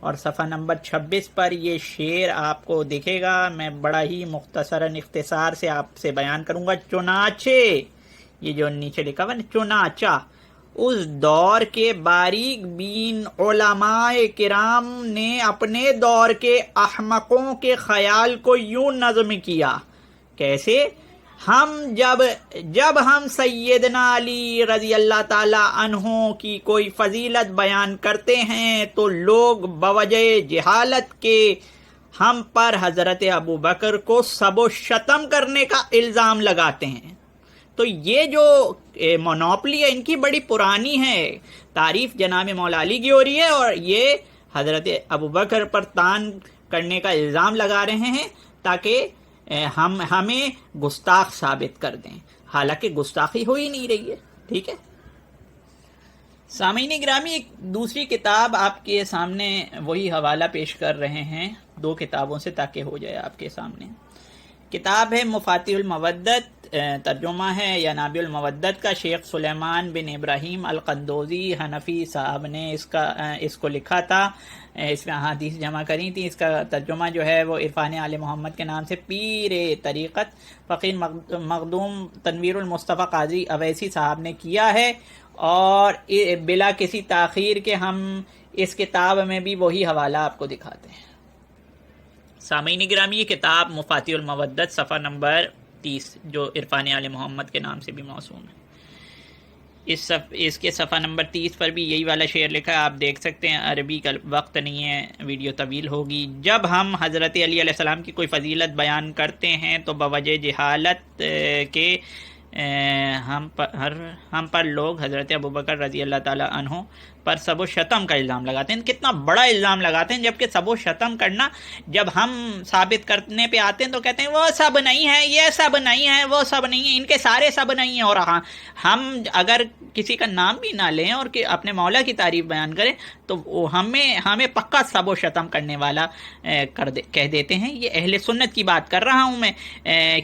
اور صفحہ نمبر 26 پر یہ شعر آپ کو دکھے گا. میں بڑا ہی مختصراً اختصار سے آپ سے بیان کروں گا. چنانچہ یہ جو نیچے لکھا ہوا نا چنانچہ اس دور کے باریک بین علماء کرام نے اپنے دور کے احمقوں کے خیال کو یوں نظم کیا. کیسے؟ جب ہم سیدنا علی رضی اللہ تعالی عنہ کی کوئی فضیلت بیان کرتے ہیں تو لوگ بوجہ جہالت کے ہم پر حضرت ابوبکر کو سب و شتم کرنے کا الزام لگاتے ہیں. تو یہ جو مونوپلی ہے ان کی بڑی پرانی ہے. تعریف جناب مولا علی کی ہو رہی ہے اور یہ حضرت ابوبکر پر طعن کرنے کا الزام لگا رہے ہیں تاکہ ہمیں گستاخ ثابت کر دیں، حالانکہ گستاخی ہو ہی نہیں رہی ہے. ٹھیک ہے سامعین گرامی، ایک دوسری کتاب آپ کے سامنے وہی حوالہ پیش کر رہے ہیں 2 کتابوں سے تاکہ ہو جائے آپ کے سامنے. کتاب ہے مفاتیح المودت، ترجمہ ہے یا نابع المودت کا شیخ سلیمان بن ابراہیم القندوزی حنفی صاحب نے اس کو لکھا تھا. اس میں احادیث جمع کری تھی. اس کا ترجمہ جو ہے وہ عرفان آل محمد کے نام سے پیر طریقت فقیر مخدوم تنویر المصطفیٰ قاضی اویسی صاحب نے کیا ہے، اور بلا کسی تاخیر کے ہم اس کتاب میں بھی وہی حوالہ آپ کو دکھاتے ہیں. سامعین گرامی، یہ کتاب مفاتیح المودت صفحہ نمبر 30 جو عرفان آل محمد کے نام سے بھی موسوم ہے. اس کے صفحہ نمبر 30 پر بھی یہی والا شعر لکھا ہے، آپ دیکھ سکتے ہیں. عربی کا وقت نہیں ہے، ویڈیو طویل ہوگی. جب ہم حضرت علی علیہ السلام کی کوئی فضیلت بیان کرتے ہیں تو بوجہ جہالت کے ہم پر لوگ حضرت ابوبکر رضی اللہ تعالی عنہ پر سب و شتم کا الزام لگاتے ہیں. کتنا بڑا الزام لگاتے ہیں، جبکہ سب و شتم کرنا جب ہم ثابت کرنے پہ آتے ہیں تو کہتے ہیں وہ سب نہیں ہے، یہ سب نہیں ہے، وہ سب نہیں ہے، ان کے سارے سب نہیں ہیں. اور ہم اگر کسی کا نام بھی نہ لیں اور کہ اپنے مولا کی تعریف بیان کریں تو وہ ہمیں پکا سب و شتم کرنے والا کہہ دیتے ہیں. یہ اہل سنت کی بات کر رہا ہوں میں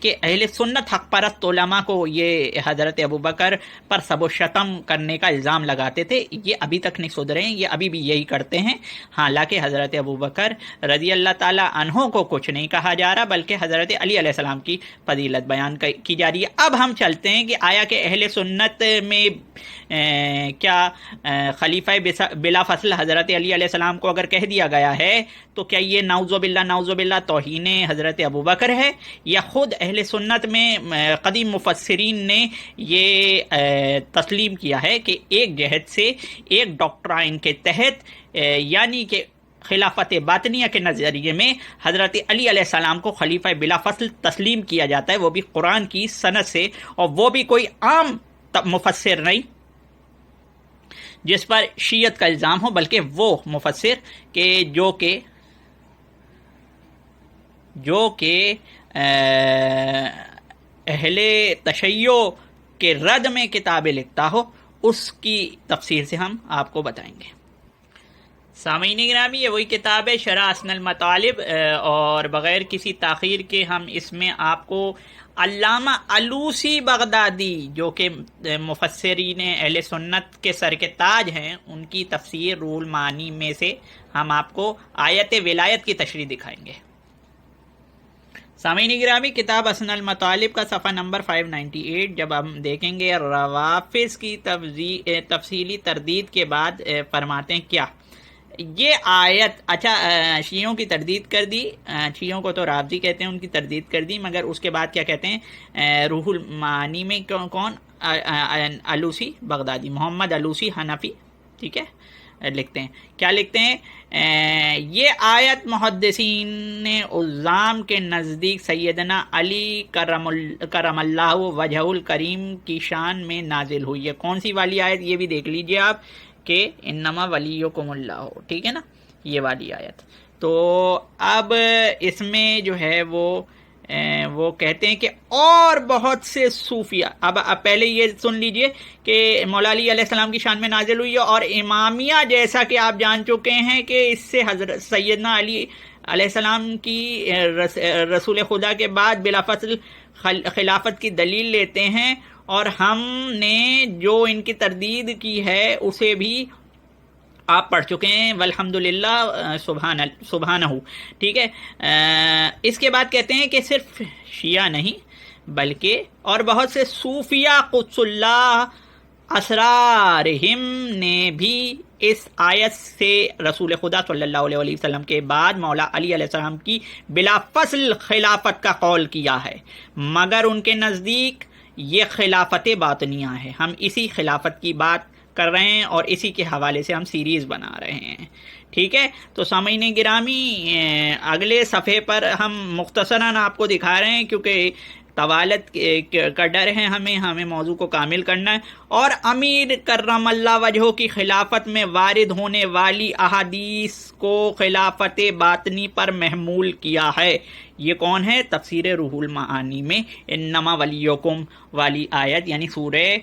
کہ اہل سنت حق پرست علماء کو یہ حضرت ابوبکر پر سب و شتم کرنے کا الزام لگاتے تھے. یہ ابھی تک نہیں سدھرے ہیں، یہ ابھی بھی یہی کرتے ہیں. حالانکہ حضرت ابوبکر رضی اللہ تعالی عنہ کو کچھ نہیں کہا جا رہا، بلکہ حضرت علی علیہ السلام کی فضیلت بیان کی جا رہی ہے. اب ہم چلتے ہیں کہ آیا کہ اہل سنت میں کیا خلیفہ بلا فصل حضرت علی علیہ السلام کو اگر کہہ دیا گیا ہے تو کیا یہ نعوذ باللہ توہین حضرت ابوبکر ہے، یا خود اہل سنت میں قدیم مفسرین نے یہ تسلیم کیا ہے کہ ایک جہت سے ایک ڈاکٹرائن کے تحت یعنی کہ خلافت باطنیہ کے نظریے میں حضرت علی علیہ السلام کو خلیفہ بلا فصل تسلیم کیا جاتا ہے، وہ بھی قرآن کی سند سے، اور وہ بھی کوئی عام مفسر نہیں جس پر شیعت کا الزام ہو، بلکہ وہ مفسر کہ جو کہ اہل تشیع کے رد میں کتابیں لکھتا ہو، اس کی تفسیر سے ہم آپ کو بتائیں گے. سامعین گرامی، یہ وہی کتاب ہے شرح اسن المطالب، اور بغیر کسی تاخیر کے ہم اس میں آپ کو علامہ علوسی بغدادی جو کہ مفسرین اہل سنت کے سر کے تاج ہیں، ان کی تفسیر روح المعانی میں سے ہم آپ کو آیت ولایت کی تشریح دکھائیں گے. سامعین گرامی، کتاب اسن المطالب کا صفحہ نمبر 598 جب ہم دیکھیں گے روافض کی تفصیلی تردید کے بعد فرماتے ہیں کیا یہ آیت، اچھا شیعوں کی تردید کر دی، شیعوں کو تو رافضی کہتے ہیں، ان کی تردید کر دی، مگر اس کے بعد کیا کہتے ہیں روح المعانی میں کون علوسی بغدادی، محمد علوسی حنفی، ٹھیک ہے، لکھتے ہیں کیا لکھتے ہیں، یہ آیت محدثین عظام کے نزدیک سیدنا علی کرم اللہ وجہ الکریم کی شان میں نازل ہوئی ہے. کون سی والی آیت یہ بھی دیکھ لیجئے آپ کہ انما ولیکم اللہ، ٹھیک ہے نا، یہ والی آیت. تو اب اس میں جو ہے وہ کہتے ہیں کہ اور بہت سے صوفیہ، اب پہلے یہ سن لیجئے کہ مولا علی علیہ السلام کی شان میں نازل ہوئی ہے، اور امامیہ جیسا کہ آپ جان چکے ہیں کہ اس سے حضرت سیدنا علی علیہ السلام کی رسول خدا کے بعد بلا فصل خلافت کی دلیل لیتے ہیں، اور ہم نے جو ان کی تردید کی ہے اسے بھی آپ پڑھ چکے ہیں والحمدللہ سبحانہ. ٹھیک ہے. اس کے بعد کہتے ہیں کہ صرف شیعہ نہیں بلکہ اور بہت سے صوفیہ قدس اللہ اسرارہم نے بھی اس آیت سے رسول خدا صلی اللہ علیہ وسلم کے بعد مولا علی علیہ السلام کی بلا فصل خلافت کا قول کیا ہے، مگر ان کے نزدیک یہ خلافت باطنیہ ہے. ہم اسی خلافت کی بات کر رہے ہیں اور اسی کے حوالے سے ہم سیریز بنا رہے ہیں. ٹھیک ہے. تو سامعین گرامی، اگلے صفحے پر ہم مختصراً آپ کو دکھا رہے ہیں کیونکہ طوالت کا ڈر ہے، ہمیں موضوع کو کامل کرنا ہے. اور امیر کرم اللہ وجہہ کی خلافت میں وارد ہونے والی احادیث کو خلافت باطنی پر محمول کیا ہے. یہ کون ہے؟ تفسیر روح المعانی میں انما ولیکم والی آیت یعنی سورہ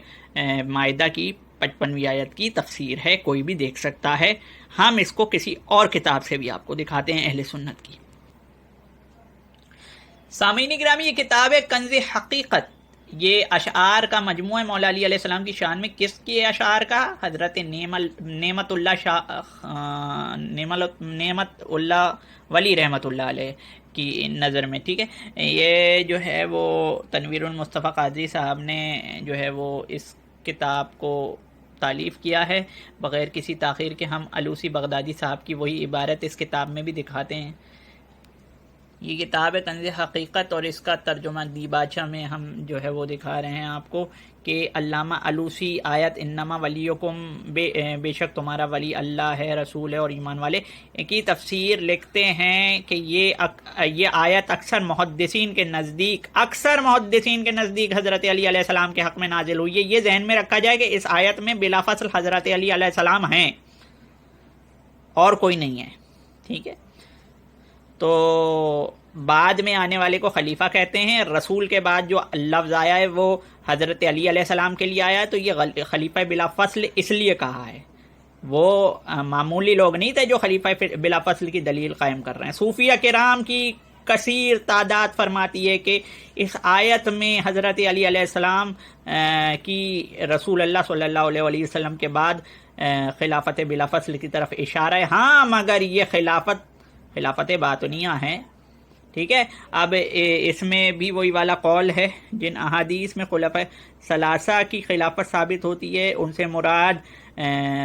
مائدہ کی 55ویں آیت کی تفسیر ہے، کوئی بھی دیکھ سکتا ہے. ہم اس کو کسی اور کتاب سے بھی آپ کو دکھاتے ہیں اہل سنت کی. سامعین گرامی، یہ کتاب ہے کنز حقیقت. یہ اشعار کا مجموعہ مولا علی علیہ السلام کی شان میں. کس کے اشعار کا؟ حضرت نعمت اللہ ولی رحمت اللہ علیہ کی نظر میں. ٹھیک ہے. یہ جو ہے وہ تنویر المصطفیٰ قادری صاحب نے جو ہے وہ اس کتاب کو تالیف کیا ہے بغیر کسی تاخیر کے. ہم علوسی بغدادی صاحب کی وہی عبارت اس کتاب میں بھی دکھاتے ہیں. یہ کتاب ہے کنز حقیقت اور اس کا ترجمہ دیباچہ میں ہم جو ہے وہ دکھا رہے ہیں آپ کو کہ علامہ علوسی آیت انما ولیکم بے شک تمہارا ولی اللہ ہے، رسول ہے اور ایمان والے کی تفسیر لکھتے ہیں کہ یہ آیت اکثر محدثین کے نزدیک حضرت علی علیہ السلام کے حق میں نازل ہوئی ہے. یہ ذہن میں رکھا جائے کہ اس آیت میں بلا فصل حضرت علی علیہ السلام ہیں اور کوئی نہیں ہے. ٹھیک ہے. تو بعد میں آنے والے کو خلیفہ کہتے ہیں. رسول کے بعد جو لفظ آیا ہے وہ حضرت علی علیہ السلام کے لیے آیا ہے، تو یہ خلیفہ بلا فصل اس لیے کہا ہے. وہ معمولی لوگ نہیں تھے جو خلیفہ بلا فصل کی دلیل قائم کر رہے ہیں. صوفیہ کرام کی کثیر تعداد فرماتی ہے کہ اس آیت میں حضرت علی علیہ السلام کی رسول اللہ صلی اللہ علیہ وسلم کے بعد خلافت بلا فصل کی طرف اشارہ ہے. ہاں مگر یہ خلافت باطنیہ ہے. ٹھیک ہے. اب اس میں بھی وہی والا قول ہے، جن احادیث میں خلفاء ثلاثہ کی خلافت ثابت ہوتی ہے ان سے مراد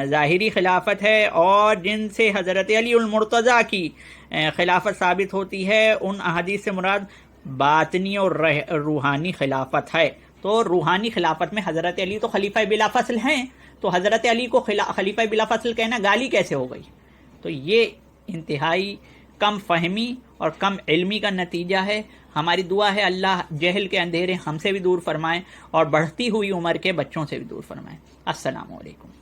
ظاہری خلافت ہے، اور جن سے حضرت علی المرتضیٰ کی خلافت ثابت ہوتی ہے ان احادیث سے مراد باطنی اور روحانی خلافت ہے. تو روحانی خلافت میں حضرت علی تو خلیفہ بلا فصل ہیں، تو حضرت علی کو خلیفہ بلا فصل کہنا گالی کیسے ہو گئی؟ تو یہ انتہائی کم فہمی اور کم علمی کا نتیجہ ہے. ہماری دعا ہے اللہ جہل کے اندھیرے ہم سے بھی دور فرمائے اور بڑھتی ہوئی عمر کے بچوں سے بھی دور فرمائے. السلام علیکم.